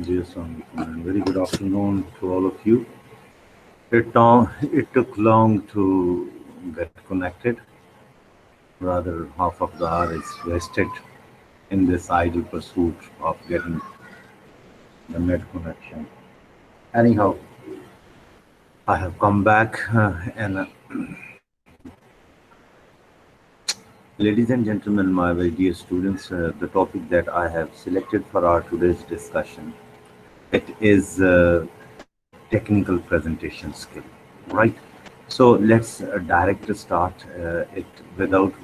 Yes, and very good afternoon to all of you. It took long to get connected. Rather, half of the hour is wasted in this idle pursuit of getting the net connection. Anyhow, I have come back, and ladies and gentlemen, my very dear students, the topic that I have selected for our today's discussion, it is technical presentation skill, right? So let's direct start it without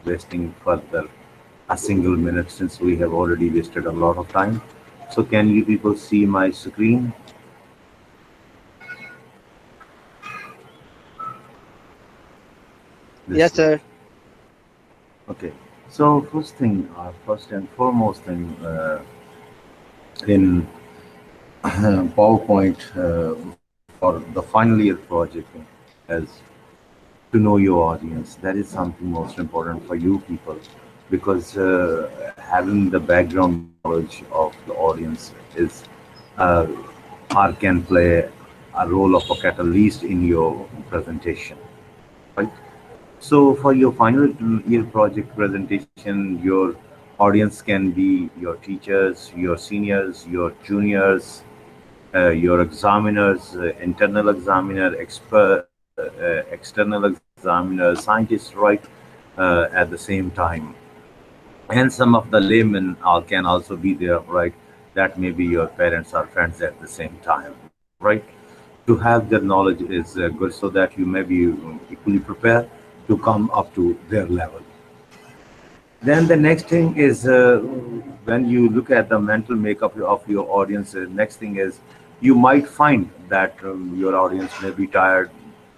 wasting further a single minute since we have already wasted a lot of time. So can you people see my screen? Yes, This way. sir. Okay. So first thing, first and foremost thing in PowerPoint for the final year project as to know your audience. That is something most important for you people because having the background knowledge of the audience is uh, or can play a role of a catalyst in your presentation, right? So for your final year project presentation, your audience can be your teachers, your seniors, your juniors, your examiners, internal examiner, external examiner, scientists, right, at the same time. And some of the laymen can also be there, right? That may be your parents or friends at the same time, right? To have their knowledge is good so that you may be equally prepared to come up to their level. Then the next thing is when you look at the mental makeup of your audience, next thing is you might find that your audience may be tired,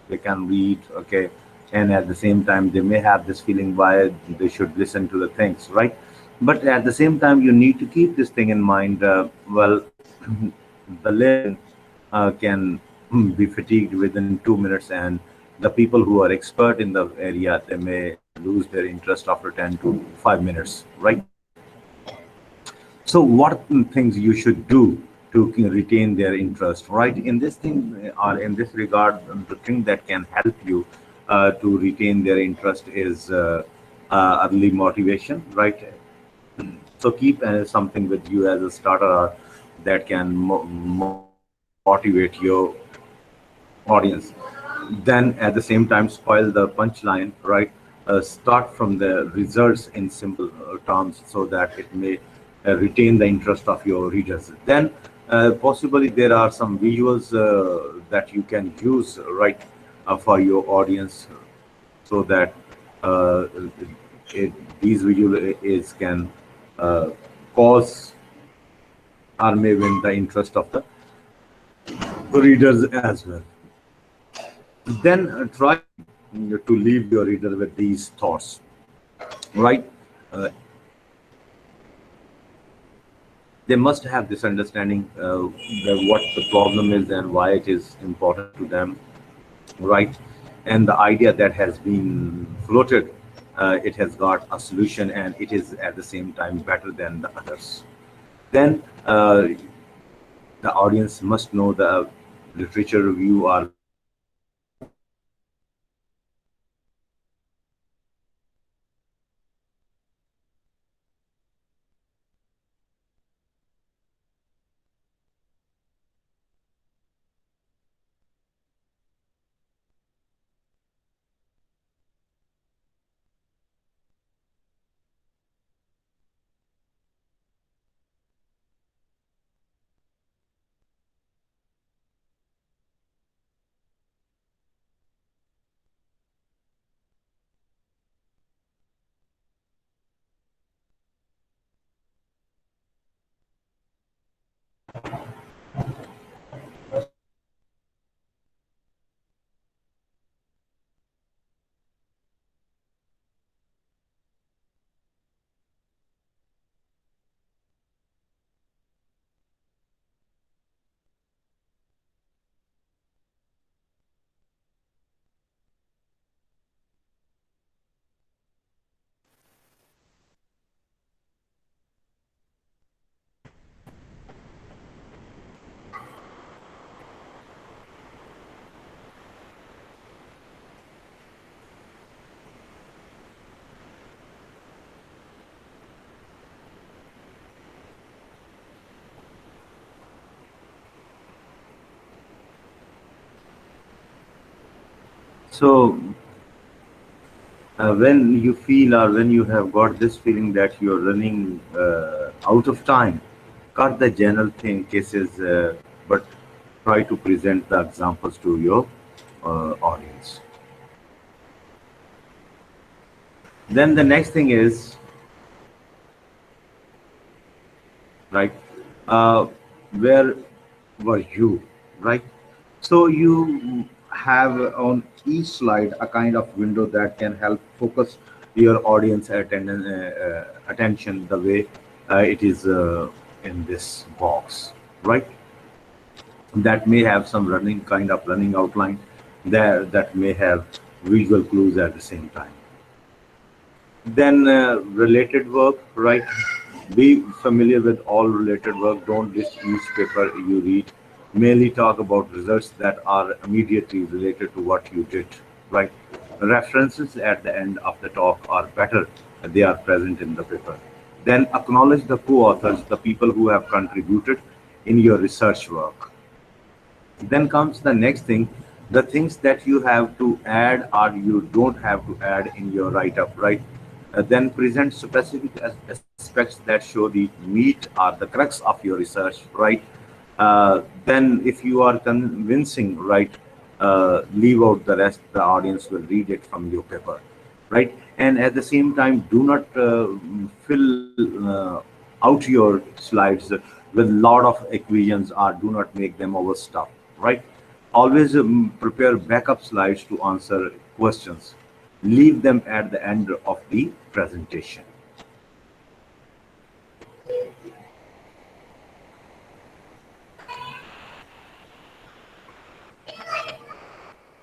they can read, okay, and at the same time they may have this feeling why they should listen to the things, right? But at the same time, you need to keep this thing in mind. Well, the layman can be fatigued within 2 minutes, and the people who are expert in the area they may lose their interest after 10 to 5 minutes, right? So what things you should do to retain their interest, right? In this thing or in this regard, the thing that can help you to retain their interest is early motivation, right? So keep something with you as a starter that can motivate your audience. Then at the same time, spoil the punchline, right? Start from the results in simple terms so that it may retain the interest of your readers. Then possibly there are some visuals that you can use, right, for your audience so that uh, it, these visual aids can uh, cause or may win the interest of the readers as well. Then try to leave your reader with these thoughts, right? Uh, they must have this understanding what the problem is and why it is important to them, right? And the idea that has been floated, it has got a solution and it is at the same time better than the others. Then the audience must know the literature review or literature articles that you have written, right? So when you feel or when you have got this feeling that you're running out of time, cut the general thing cases, but try to present the examples to your audience. Then the next thing is, right, uh, where were you, right? So you have on each slide a kind of window that can help focus your audience attention the way it is in this box, right? That may have some running kind of running outline there, that may have visual clues at the same time. Then related work, right? Be familiar with all related work. Don't list each paper you read. Merely talk about results that are immediately related to what you did, right? References at the end of the talk are better. They are present in the paper. Then acknowledge the co-authors, the people who have contributed in your research work. Then comes the next thing, the things that you have to add or you don't have to add in your write-up, right? Then present specific aspects that show the meat or the crux of your research, right? Then if you are convincing, right, leave out the rest, the audience will read it from your paper, right? And at the same time, do not fill out your slides with a lot of equations, or do not make them overstuffed, right? Always prepare backup slides to answer questions. Leave them at the end of the presentation.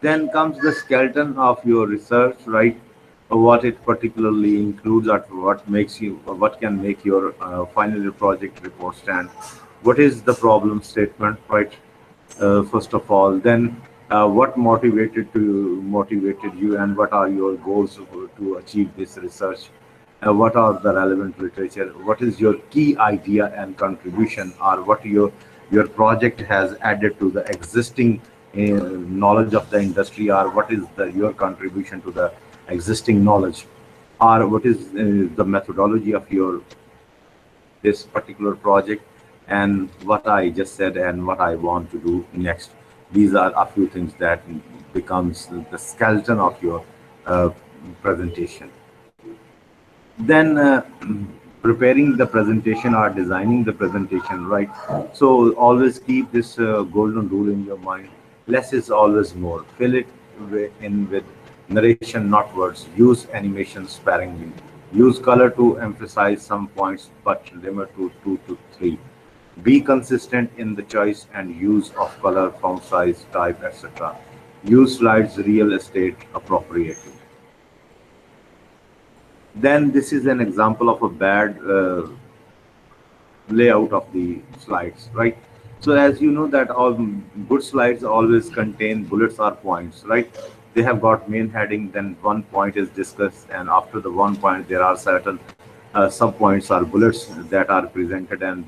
Then comes the skeleton of your research, right? What it particularly includes, or what can make your final project report stand. What is the problem statement, right? First of all, then what motivated you, and what are your goals to achieve this research? What are the relevant literature? What is your key idea and contribution, or what your project has added to the existing knowledge of the industry, or what is your contribution to the existing knowledge, or what is the methodology of your this particular project, and what I just said and what I want to do next. These are a few things that becomes the skeleton of your uh, presentation. Then preparing the presentation or designing the presentation, right? So always keep this golden rule in your mind: less is always more. Fill it in with narration, not words. Use animation sparingly. Use color to emphasize some points, but limit to 2 to 3. Be consistent in the choice and use of color, font size, type, etc. Use slides real estate appropriately. Then this is an example of a bad layout of the slides, right? So as you know that all good slides always contain bullets or points, right? They have got main heading, then one point is discussed, and after the one point there are certain sub points or bullets that are presented, and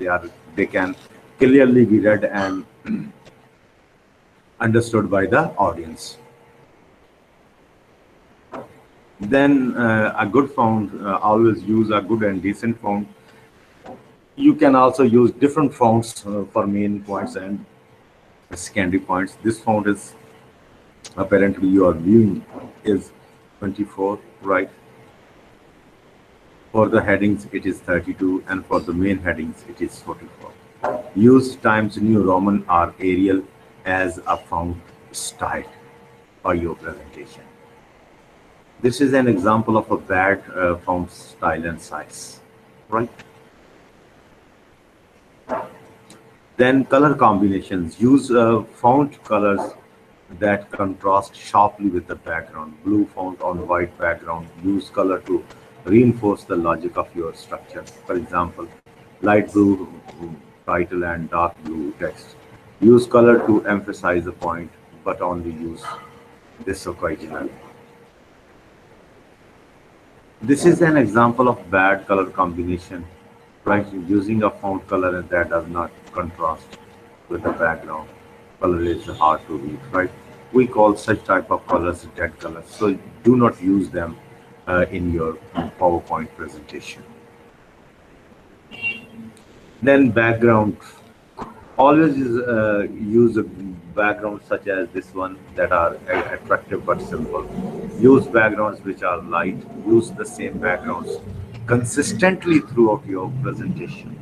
they can clearly be read and understood by the audience. Then a good font, always use a good and decent font. You can also use different fonts for main points and secondary points. This font is apparently you are viewing is 24, right? For the headings it is 32, and for the main headings it is 44. Use Times New Roman or Arial as a font style for your presentation. This is an example of a bad font style and size, right? Then color combinations. Use font colors that contrast sharply with the background. Blue font on white background. Use color to reinforce the logic of your structure. For example, light blue title and dark blue text. Use color to emphasize a point, but only use this occasionally. This is an example of bad color combination, right? Using a font color that does not contrast with the background. Color is hard to read, right? We call such type of colors dead colors. So do not use them in your PowerPoint presentation. Then background. Always use a background such as this one that are attractive but simple. Use backgrounds which are light. Use the same backgrounds consistently throughout your presentation.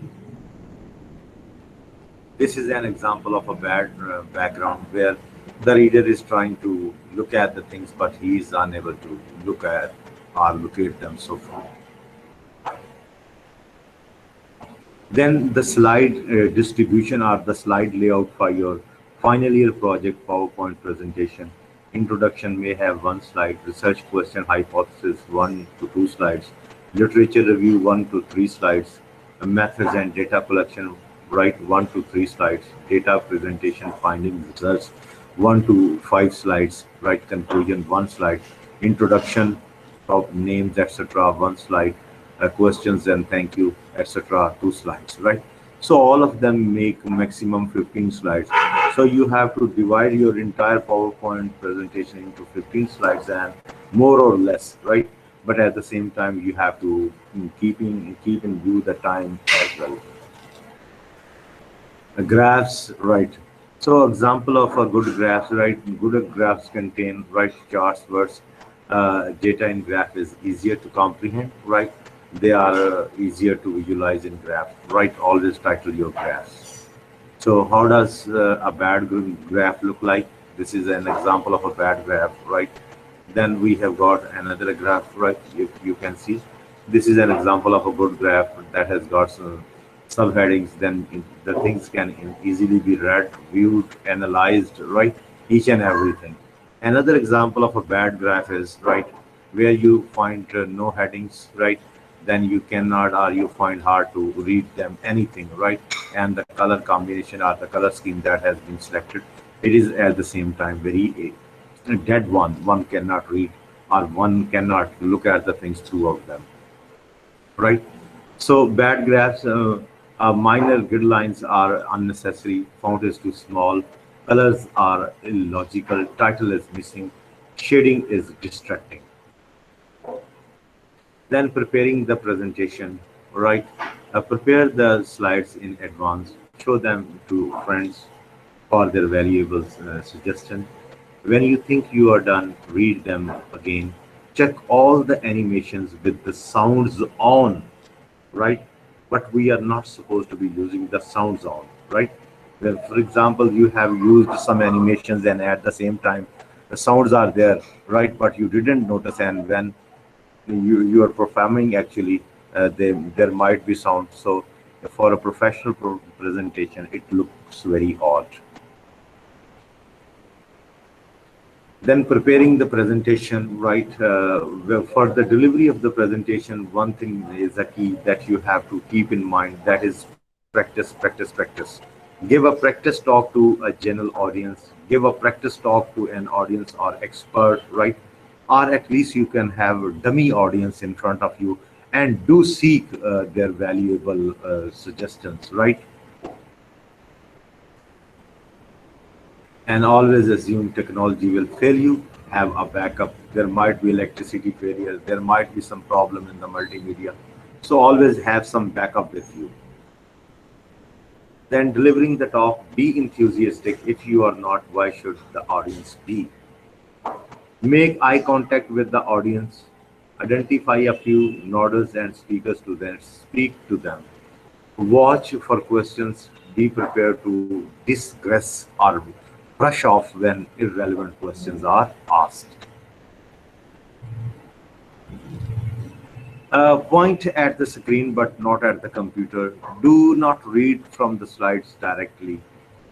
This is an example of a bad background where the reader is trying to look at the things, but he is unable to look at or locate them so far. Then the slide distribution or the slide layout for your final year project PowerPoint presentation. Introduction may have one slide, research question hypothesis 1 to 2 slides, literature review 1 to 3 slides, methods and data collection write 1 to 3 slides, data presentation findings results 1 to 5 slides, write conclusion 1 slide, introduction of names etc 1 slide, questions and thank you etc 2 slides, right? So all of them make maximum 15 slides. So you have to divide your entire PowerPoint presentation into 15 slides and more or less, right? But at the same time you have to keep in view the time as well. Graphs, right? So example of a good graphs, right? Good graphs contain right charts, words. Data in graph is easier to comprehend, right? They are easier to visualize in graph, right? Always title your graphs. So how does a bad graph look like? This is an example of a bad graph, right? Then we have got another graph, right? If you can see, this is an example of a good graph that has got some subheadings. Then the things can easily be read, viewed, analyzed, right? Each and everything. Another example of a bad graph is, right, where you find no headings, right? Then you cannot or you find hard to read them anything, right? And the color combination or the color scheme that has been selected, it is at the same time very dead one cannot read or one cannot look at the things throughout them, right? So bad graphs, minor grid lines are unnecessary, font is too small, colors are illogical, title is missing, shading is distracting. Then preparing the presentation, right? Prepare the slides in advance, show them to friends for their valuable suggestion. When you think you are done, read them again. Check all the animations with the sounds on, right? But we are not supposed to be using the sounds on, right? Well, for example, you have used some animations and at the same time the sounds are there, right? But you didn't notice, and when you are performing actually, there might be sound. So for a professional presentation, it looks very odd. Then preparing the presentation, right? For the delivery of the presentation, one thing is a key that you have to keep in mind, that is practice, practice, practice. Give a practice talk to a general audience, give a practice talk to an audience or expert, right? Or at least you can have a dummy audience in front of you and do seek their valuable suggestions, right? And always assume technology will fail you. Have a backup. There might be electricity failure, there might be some problem in the multimedia, so always have some backup with you. Then delivering the talk, be enthusiastic. If you are not, why should the audience be? Make eye contact with the audience, identify a few nodders and speakers to them, speak to them. Watch for questions, be prepared to digress or brush off when irrelevant questions are asked. Point at the screen but not at the computer. Do not read from the slides directly.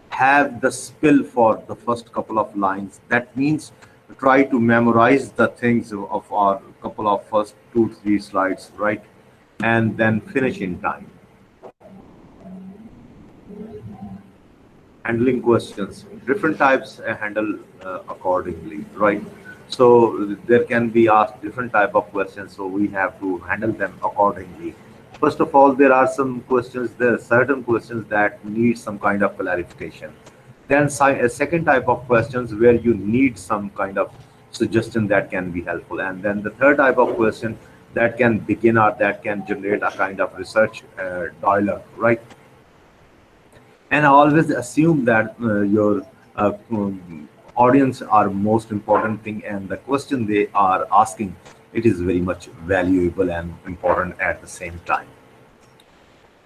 Have the spill for the first couple of lines. That means try to memorize the things of our couple of first 2 3 slides, right? And then finish in time. Handling questions, different types handle accordingly, right? So there can be asked different type of questions, so we have to handle them accordingly. First of all, there are some questions, there are certain questions that need some kind of clarification. Then a second type of questions where you need some kind of suggestion that can be helpful. And then the third type of question that can begin or that can generate a kind of research dialogue, right? And I always assume that your audience are most important thing, and the question they are asking, it is very much valuable and important at the same time.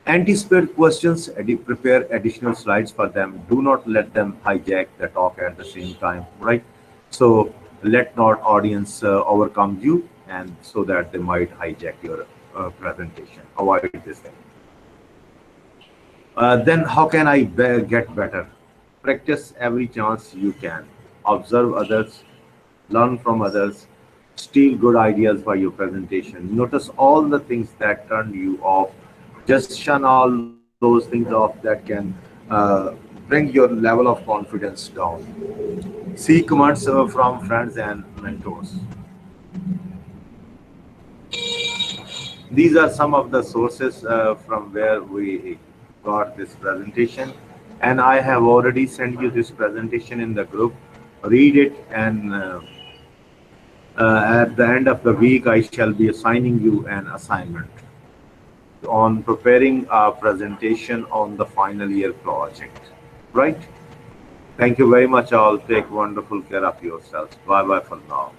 Anticipate questions, prepare additional slides for them. Do not let them hijack the talk at the same time, right? So let not audience overcome you, and so that they might hijack your presentation. Avoid this thing. Then how can I get better? Practice every chance you can. Observe others, learn from others, steal good ideas for your presentation. Notice all the things that turn you off. Just shun all those things off that can bring your level of confidence down. Seek comments from friends and mentors. These are some of the sources from where we got this presentation, and I have already sent you this presentation in the group. Read it, and at the end of the week I shall be assigning you an assignment on preparing a presentation on the final year project, right? Thank you very much all. Take wonderful care of yourselves. Bye bye for now.